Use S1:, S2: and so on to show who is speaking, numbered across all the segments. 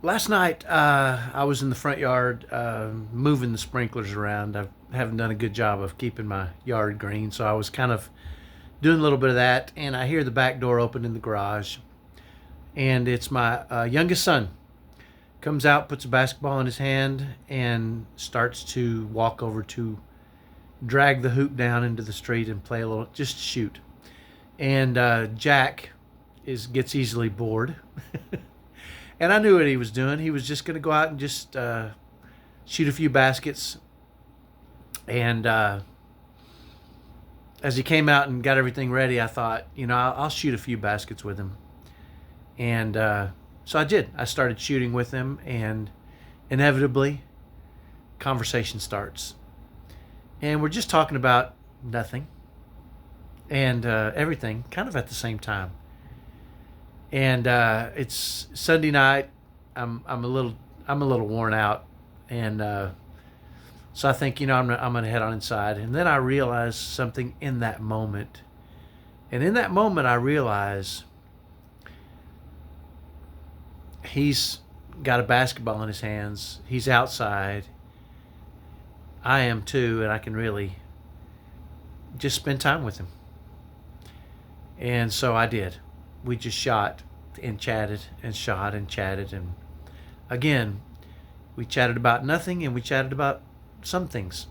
S1: Last night, I was in the front yard moving the sprinklers around. I haven't done a good job of keeping my yard green, so I was kind of doing a little bit of that. And I hear the back door open in the garage, and it's my youngest son. Comes out, puts a basketball in his hand, and starts to walk over to drag the hoop down into the street and play a little, just shoot. And Jack gets easily bored. And I knew what he was doing. He was just going to go out and just shoot a few baskets. And as he came out and got everything ready, I thought, I'll shoot a few baskets with him. And so I did. I started shooting with him, and inevitably, conversation starts. And we're just talking about nothing and everything kind of at the same time. And it's Sunday night. I'm a little worn out, and so I think I'm gonna head on inside. And then I realize something in that moment, and in that moment I realize he's got a basketball in his hands. He's outside. I am too, and I can really just spend time with him. And so I did. We just shot and chatted and shot and chatted. And again, we chatted about nothing and we chatted about some things.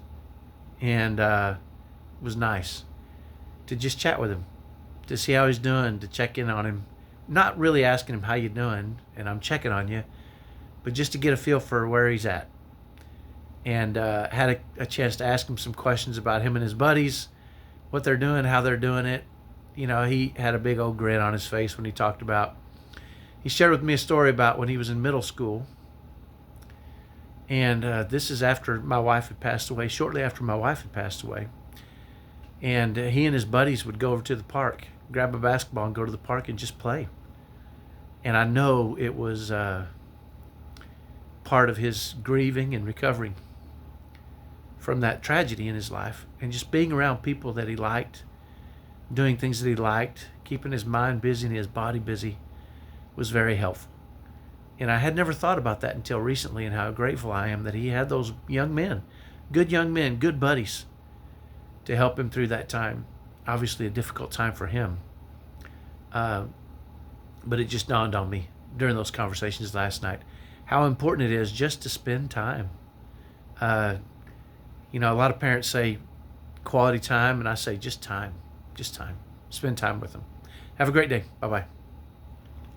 S1: And it was nice to just chat with him, to see how he's doing, to check in on him. Not really asking him how you doing and I'm checking on you, but just to get a feel for where he's at. And had a chance to ask him some questions about him and his buddies, what they're doing, how they're doing it. He had a big old grin on his face when he talked about. He shared with me a story about when he was in middle school. And this is after my wife had passed away, shortly after my wife had passed away. And he and his buddies would go over to the park, grab a basketball and go to the park and just play. And I know it was part of his grieving and recovering from that tragedy in his life, and just being around people that he liked, doing things that he liked, keeping his mind busy and his body busy was very helpful. And I had never thought about that until recently, and how grateful I am that he had those young men, good buddies, to help him through that time. Obviously a difficult time for him. But it just dawned on me during those conversations last night how important it is just to spend time. A lot of parents say quality time, and I say just time. Just time. Spend time with them. Have a great day. Bye-bye.